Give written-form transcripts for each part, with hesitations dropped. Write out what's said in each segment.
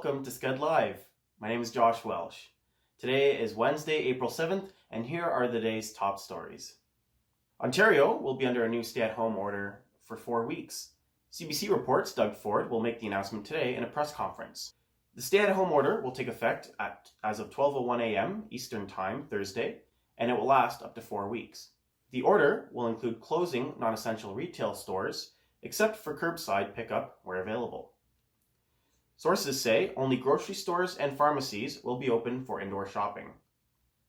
welcome to Skedlive. My name is Josh Welsh. Today is Wednesday, April 7th, and here are the day's top stories. Ontario will be under a new stay-at-home order for 4 weeks. CBC reports Doug Ford will make the announcement today in a press conference. The stay-at-home order will take effect as of 12:01 a.m. Eastern Time, Thursday, and it will last up to 4 weeks. The order will include closing non-essential retail stores, except for curbside pickup where available. Sources say only grocery stores and pharmacies will be open for indoor shopping.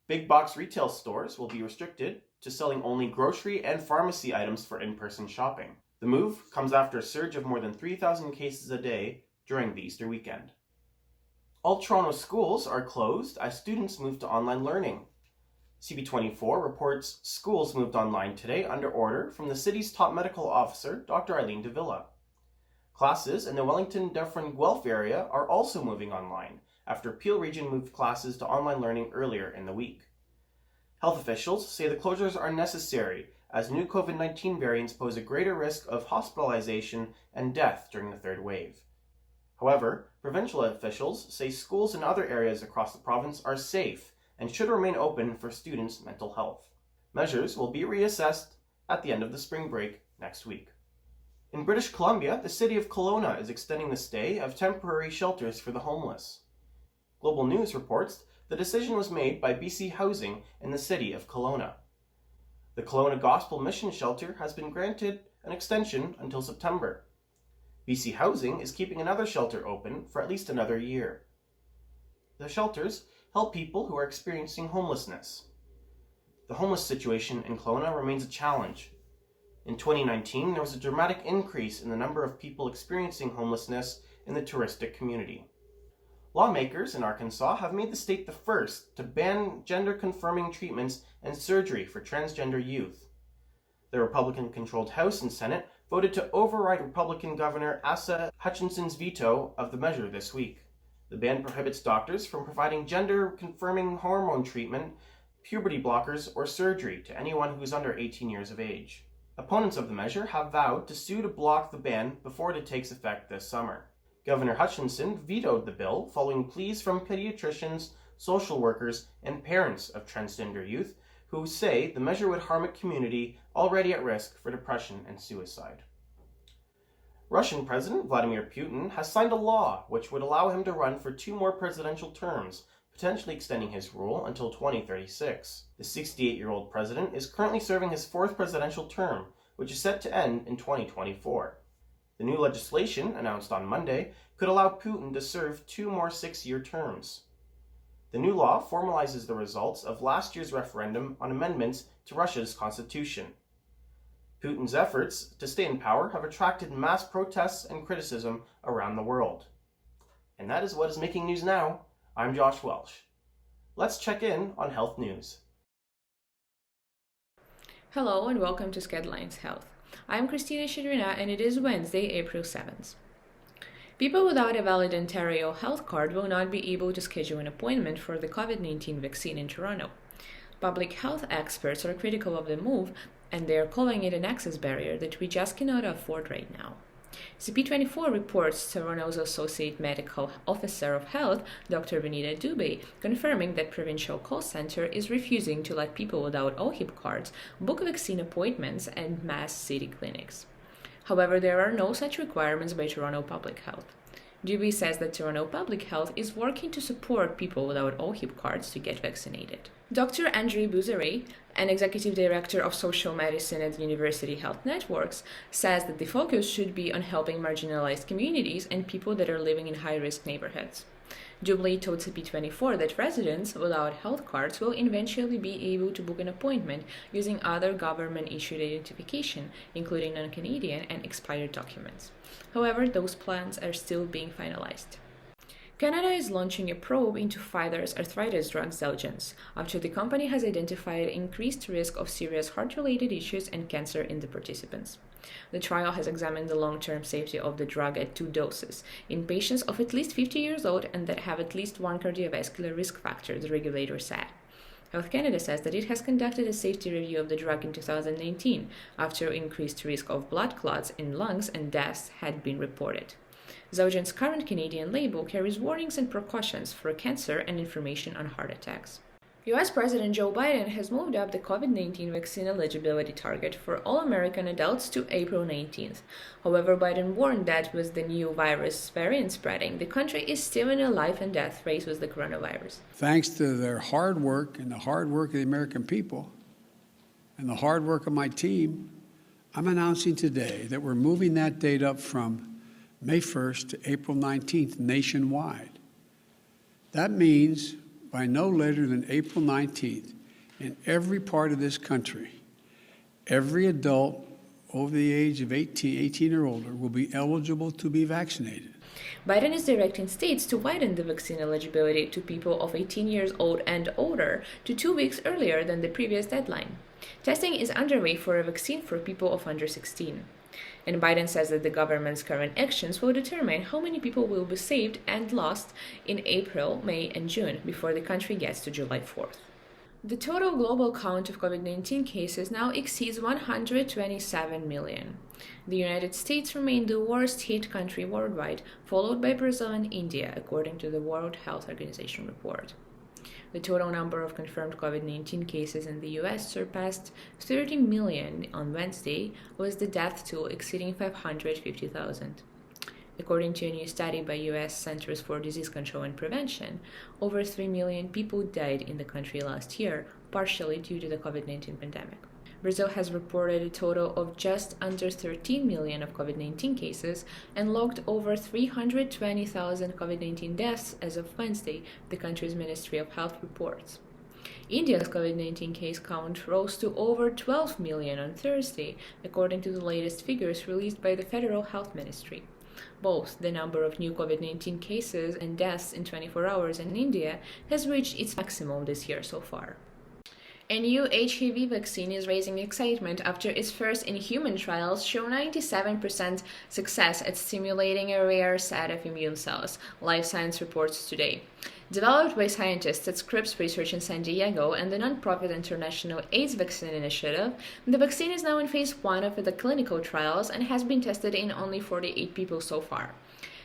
Big box retail stores will be restricted to selling only grocery and pharmacy items for in-person shopping. The move comes after a surge of more than 3,000 cases a day during the Easter weekend. All Toronto schools are closed as students move to online learning. CB24 reports schools moved online today under order from the city's top medical officer, Dr. Eileen de Villa. Classes in the Wellington-Dufferin Guelph area are also moving online after Peel Region moved classes to online learning earlier in the week. Health officials say the closures are necessary as new COVID-19 variants pose a greater risk of hospitalization and death during the third wave. However, provincial officials say schools in other areas across the province are safe and should remain open for students' mental health. Measures will be reassessed at the end of the spring break next week. In British Columbia, the city of Kelowna is extending the stay of temporary shelters for the homeless. Global News reports the decision was made by BC Housing in the city of Kelowna. The Kelowna Gospel Mission Shelter has been granted an extension until September. BC Housing is keeping another shelter open for at least another year. The shelters help people who are experiencing homelessness. The homeless situation in Kelowna remains a challenge. In 2019, there was a dramatic increase in the number of people experiencing homelessness in the touristic community. Lawmakers in Arkansas have made the state the first to ban gender-confirming treatments and surgery for transgender youth. The Republican-controlled House and Senate voted to override Republican Governor Asa Hutchinson's veto of the measure this week. The ban prohibits doctors from providing gender-confirming hormone treatment, puberty blockers, or surgery to anyone who is under 18 years of age. Opponents of the measure have vowed to sue to block the ban before it takes effect this summer. Governor Hutchinson vetoed the bill following pleas from pediatricians, social workers, and parents of transgender youth who say the measure would harm a community already at risk for depression and suicide. Russian President Vladimir Putin has signed a law which would allow him to run for 2 more presidential terms, potentially extending his rule until 2036. The 68-year-old president is currently serving his 4th presidential term, which is set to end in 2024. The new legislation, announced on Monday, could allow Putin to serve 2 more 6-year terms. The new law formalizes the results of last year's referendum on amendments to Russia's constitution. Putin's efforts to stay in power have attracted mass protests and criticism around the world. And that is what is making news now. I'm Josh Welsh. Let's check in on health news. Hello and welcome to Skedline's Health. I'm Christina Shidrina and it is Wednesday, April 7th. People without a valid Ontario health card will not be able to schedule an appointment for the COVID-19 vaccine in Toronto. Public health experts are critical of the move and they are calling it an access barrier that we just cannot afford right now. CP24 reports Toronto's Associate Medical Officer of Health, Dr. Vinita Dubey, confirming that Provincial Call Centre is refusing to let people without OHIP cards book vaccine appointments and mass city clinics. However, there are no such requirements by Toronto Public Health. Dubey says that Toronto Public Health is working to support people without OHIP cards to get vaccinated. Dr. Andrew Buzary, an executive director of social medicine at University Health Networks, says that the focus should be on helping marginalized communities and people that are living in high-risk neighborhoods. Dubey told CP24 that residents without health cards will eventually be able to book an appointment using other government-issued identification, including non-Canadian and expired documents. However, those plans are still being finalized. Canada is launching a probe into Pfizer's arthritis drug Xeljanz after the company has identified increased risk of serious heart-related issues and cancer in the participants. The trial has examined the long-term safety of the drug at 2 doses in patients of at least 50 years old and that have at least 1 cardiovascular risk factor, the regulator said. Health Canada says that it has conducted a safety review of the drug in 2019 after increased risk of blood clots in lungs and deaths had been reported. Zildjian's current Canadian label carries warnings and precautions for cancer and information on heart attacks. US President Joe Biden has moved up the COVID-19 vaccine eligibility target for all American adults to April 19th. However, Biden warned that with the new virus variant spreading, the country is still in a life and death race with the coronavirus. Thanks to their hard work and the hard work of the American people and the hard work of my team, I'm announcing today that we're moving that date up from May 1st to April 19th nationwide. That means by no later than April 19th, in every part of this country, every adult over the age of 18 or older will be eligible to be vaccinated. Biden is directing states to widen the vaccine eligibility to people of 18 years old and older to 2 weeks earlier than the previous deadline. Testing is underway for a vaccine for people of under 16. And Biden says that the government's current actions will determine how many people will be saved and lost in April, May, and June before the country gets to July 4th. The total global count of COVID-19 cases now exceeds 127 million. The United States remained the worst hit country worldwide, followed by Brazil and India, according to the World Health Organization report. The total number of confirmed COVID-19 cases in the US surpassed 30 million on Wednesday, with the death toll exceeding 550,000. According to a new study by US Centers for Disease Control and Prevention, over 3 million people died in the country last year, partially due to the COVID-19 pandemic. Brazil has reported a total of just under 13 million of COVID-19 cases and logged over 320,000 COVID-19 deaths as of Wednesday, the country's Ministry of Health reports. India's COVID-19 case count rose to over 12 million on Thursday, according to the latest figures released by the Federal Health Ministry. Both the number of new COVID-19 cases and deaths in 24 hours in India has reached its maximum this year so far. A new HIV vaccine is raising excitement after its first in-human trials show 97% success at stimulating a rare set of immune cells, Life Science reports today. Developed by scientists at Scripps Research in San Diego and the nonprofit International AIDS Vaccine Initiative, the vaccine is now in phase 1 of the clinical trials and has been tested in only 48 people so far.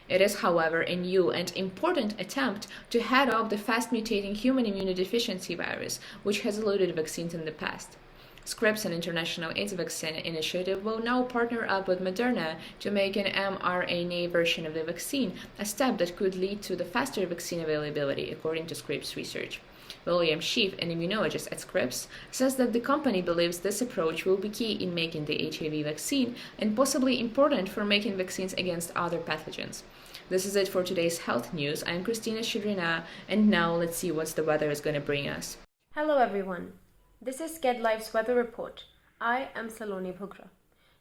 It is, however, a new and important attempt to head off the fast-mutating human immunodeficiency virus, which has eluded vaccines in the past. Scripps, an International AIDS Vaccine Initiative, will now partner up with Moderna to make an mRNA version of the vaccine, a step that could lead to the faster vaccine availability, according to Scripps Research. William Schiff, an immunologist at Scripps, says that the company believes this approach will be key in making the HIV vaccine and possibly important for making vaccines against other pathogens. This is it for today's health news. I'm Christina Shidrina, and now let's see what the weather is going to bring us. Hello everyone. This is Skedlive's weather report. I am Saloni Bhugra.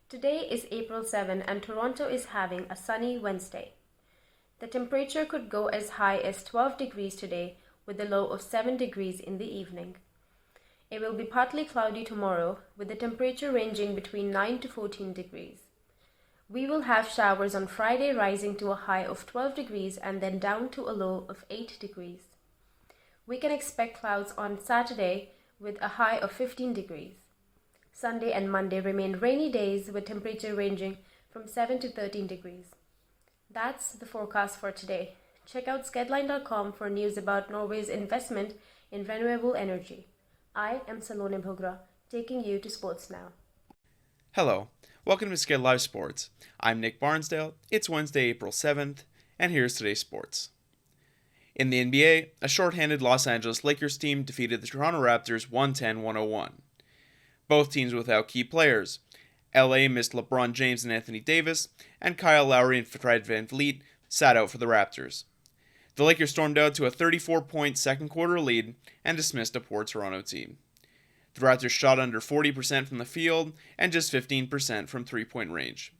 Today is April 7 and Toronto is having a sunny Wednesday. The temperature could go as high as 12 degrees today with a low of 7 degrees in the evening. It will be partly cloudy tomorrow with the temperature ranging between 9 to 14 degrees. We will have showers on Friday rising to a high of 12 degrees and then down to a low of 8 degrees. We can expect clouds on Saturday with a high of 15 degrees. Sunday and Monday remain rainy days with temperature ranging from 7 to 13 degrees. That's the forecast for today. Check out Skedline.com for news about Norway's investment in renewable energy. I am Saloni Bhugra, taking you to sports now. Hello, welcome to Skedlive Sports. I'm Nick Barnsdale. It's Wednesday, April 7th, and here's today's sports. In the NBA, a shorthanded Los Angeles Lakers team defeated the Toronto Raptors 110-101. Both teams without key players. LA missed LeBron James and Anthony Davis, and Kyle Lowry and Fred VanVleet sat out for the Raptors. The Lakers stormed out to a 34-point second quarter lead and dismissed a poor Toronto team. The Raptors shot under 40% from the field and just 15% from three-point range.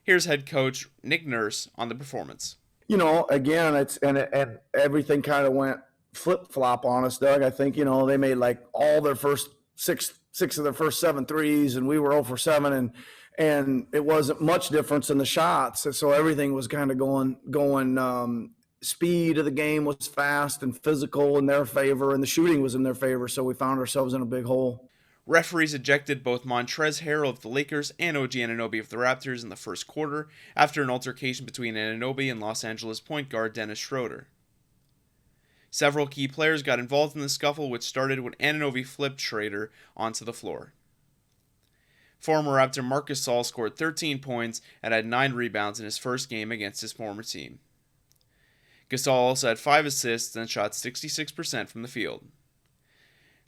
Here's head coach Nick Nurse on the performance. You know, again, and everything kind of went flip-flop on us, Doug. I think, you know, they made like all their first six of their first 7 threes, and we were 0 for 7, and it wasn't much difference in the shots. So everything was kind of going. Speed of the game was fast and physical in their favor, and the shooting was in their favor. So we found ourselves in a big hole. Referees ejected both Montrezl Harrell of the Lakers and OG Anunoby of the Raptors in the first quarter after an altercation between Anunoby and Los Angeles point guard Dennis Schroeder. Several key players got involved in the scuffle, which started when Anunoby flipped Schroeder onto the floor. Former Raptor Marc Gasol scored 13 points and had 9 rebounds in his first game against his former team. Gasol also had 5 assists and shot 66% from the field.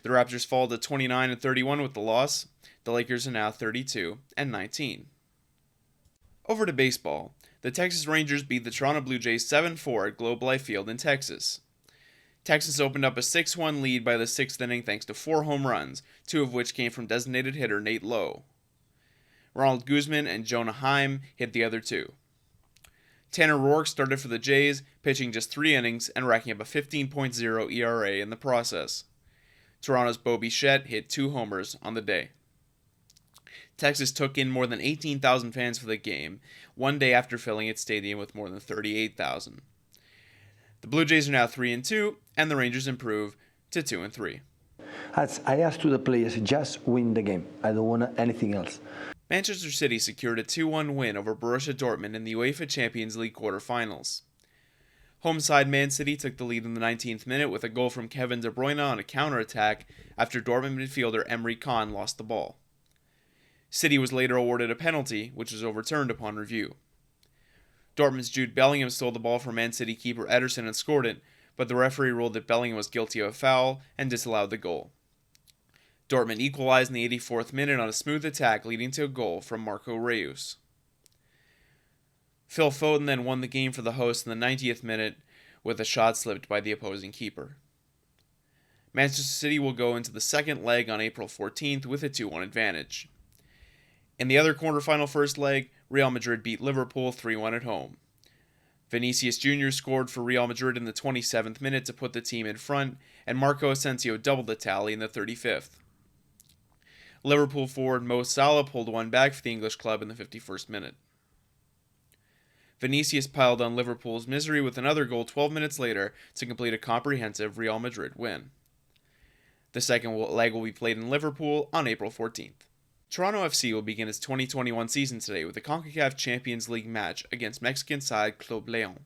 The Raptors fall to 29-31 with the loss. The Lakers are now 32-19. Over to baseball. The Texas Rangers beat the Toronto Blue Jays 7-4 at Globe Life Field in Texas. Texas opened up a 6-1 lead by the 6th inning thanks to 4 home runs, 2 of which came from designated hitter Nate Lowe. Ronald Guzman and Jonah Heim hit the other 2. Tanner Roark started for the Jays, pitching just 3 innings and racking up a 15.0 ERA in the process. Toronto's Bo Bichette hit 2 homers on the day. Texas took in more than 18,000 fans for the game, one day after filling its stadium with more than 38,000. The Blue Jays are now 3-2, and the Rangers improve to 2-3. As I asked to the players, just win the game. I don't want anything else. Manchester City secured a 2-1 win over Borussia Dortmund in the UEFA Champions League quarterfinals. Home side Man City took the lead in the 19th minute with a goal from Kevin De Bruyne on a counter-attack after Dortmund midfielder Emre Can lost the ball. City was later awarded a penalty, which was overturned upon review. Dortmund's Jude Bellingham stole the ball from Man City keeper Ederson and scored it, but the referee ruled that Bellingham was guilty of a foul and disallowed the goal. Dortmund equalized in the 84th minute on a smooth attack, leading to a goal from Marco Reus. Phil Foden then won the game for the hosts in the 90th minute with a shot slipped by the opposing keeper. Manchester City will go into the second leg on April 14th with a 2-1 advantage. In the other quarterfinal first leg, Real Madrid beat Liverpool 3-1 at home. Vinicius Jr. scored for Real Madrid in the 27th minute to put the team in front, and Marco Asensio doubled the tally in the 35th. Liverpool forward Mo Salah pulled one back for the English club in the 51st minute. Vinicius piled on Liverpool's misery with another goal 12 minutes later to complete a comprehensive Real Madrid win. The second leg will be played in Liverpool on April 14th. Toronto FC will begin its 2021 season today with a CONCACAF Champions League match against Mexican side Club León.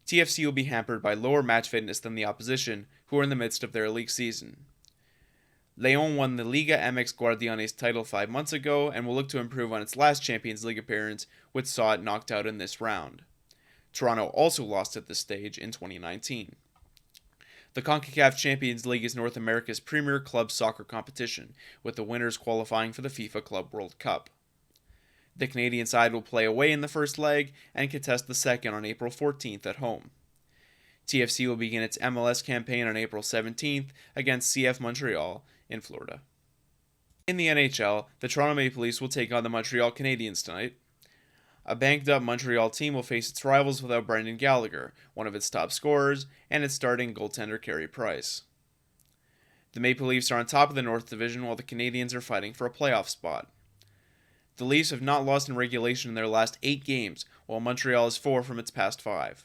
TFC will be hampered by lower match fitness than the opposition, who are in the midst of their league season. León won the Liga MX Guardianes title 5 months ago and will look to improve on its last Champions League appearance, which saw it knocked out in this round. Toronto also lost at this stage in 2019. The CONCACAF Champions League is North America's premier club soccer competition, with the winners qualifying for the FIFA Club World Cup. The Canadian side will play away in the first leg and contest the second on April 14th at home. TFC will begin its MLS campaign on April 17th against CF Montreal in Florida. In the NHL, the Toronto Maple Leafs will take on the Montreal Canadiens tonight. A banged-up Montreal team will face its rivals without Brendan Gallagher, one of its top scorers, and its starting goaltender Carey Price. The Maple Leafs are on top of the North Division while the Canadiens are fighting for a playoff spot. The Leafs have not lost in regulation in their last 8 games, while Montreal is 4 from its past 5.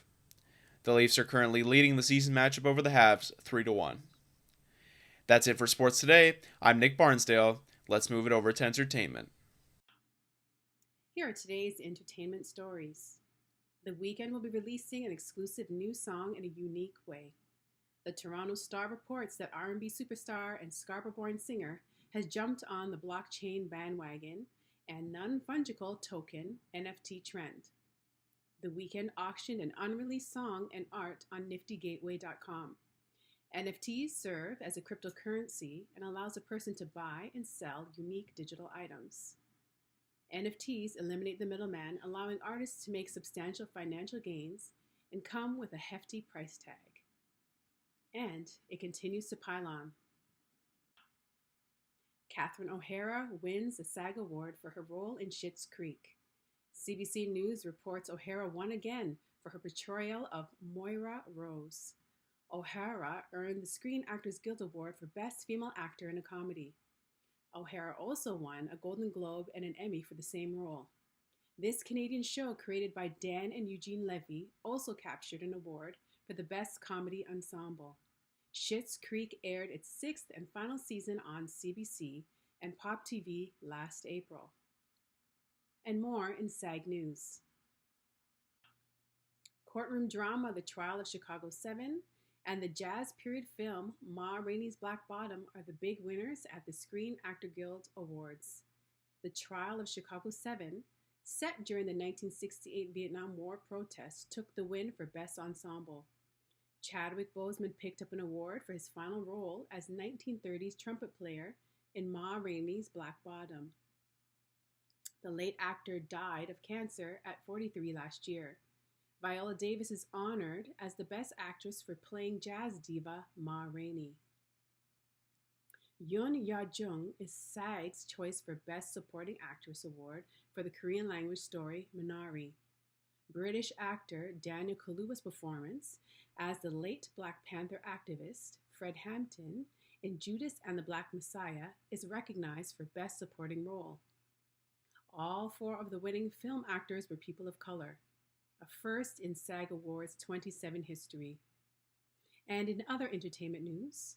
The Leafs are currently leading the season matchup over the Habs 3-1. That's it for sports today. I'm Nick Barnsdale. Let's move it over to entertainment. Here are today's entertainment stories. The Weeknd will be releasing an exclusive new song in a unique way. The Toronto Star reports that R&B superstar and Scarborough-born singer has jumped on the blockchain bandwagon and non-fungible token NFT trend. The Weeknd auctioned an unreleased song and art on niftygateway.com. NFTs serve as a cryptocurrency and allows a person to buy and sell unique digital items. NFTs eliminate the middleman, allowing artists to make substantial financial gains and come with a hefty price tag. And it continues to pile on. Catherine O'Hara wins the SAG Award for her role in Schitt's Creek. CBC News reports O'Hara won again for her portrayal of Moira Rose. O'Hara earned the Screen Actors Guild Award for Best Female Actor in a Comedy. O'Hara also won a Golden Globe and an Emmy for the same role. This Canadian show, created by Dan and Eugene Levy, also captured an award for the Best Comedy Ensemble. Schitt's Creek aired its sixth and final season on CBC and Pop TV last April. And more in SAG News. Courtroom drama The Trial of Chicago 7 and the jazz period film Ma Rainey's Black Bottom are the big winners at the Screen Actor Guild Awards. The Trial of Chicago 7, set during the 1968 Vietnam War protests, took the win for Best Ensemble. Chadwick Boseman picked up an award for his final role as 1930s trumpet player in Ma Rainey's Black Bottom. The late actor died of cancer at 43 last year. Viola Davis is honored as the Best Actress for playing jazz diva Ma Rainey. Yoon Ya-jung is SAG's choice for Best Supporting Actress Award for the Korean language story Minari. British actor Daniel Kaluuya's performance as the late Black Panther activist Fred Hampton in Judas and the Black Messiah is recognized for Best Supporting Role. All four of the winning film actors were people of color, a first in SAG Awards 27 history. And in other entertainment news,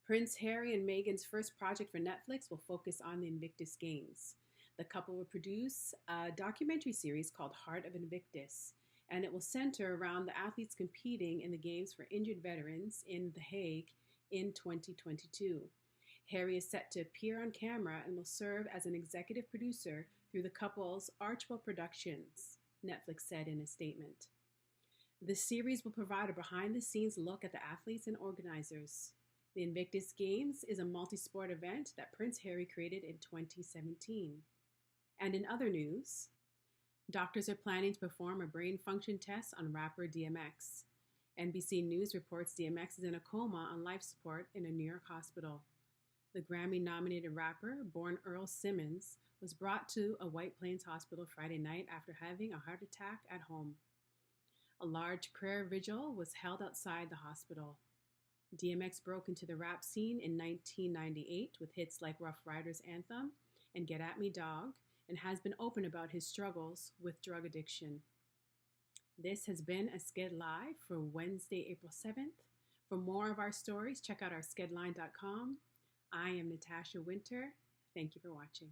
Prince Harry and Meghan's first project for Netflix will focus on the Invictus Games. The couple will produce a documentary series called Heart of Invictus, and it will center around the athletes competing in the Games for Injured Veterans in The Hague in 2022. Harry is set to appear on camera and will serve as an executive producer through the couple's Archwell Productions, Netflix said in a statement. The series will provide a behind-the-scenes look at the athletes and organizers. The Invictus Games is a multi-sport event that Prince Harry created in 2017. And in other news, doctors are planning to perform a brain function test on rapper DMX. NBC News reports DMX is in a coma on life support in a New York hospital. The Grammy-nominated rapper, born Earl Simmons, was brought to a White Plains hospital Friday night after having a heart attack at home. A large prayer vigil was held outside the hospital. DMX broke into the rap scene in 1998 with hits like Rough Riders Anthem and Get At Me Dog, and has been open about his struggles with drug addiction. This has been a Sked Live for Wednesday, April 7th. For more of our stories, check out our skedline.com. I am Natasha Winter. Thank you for watching.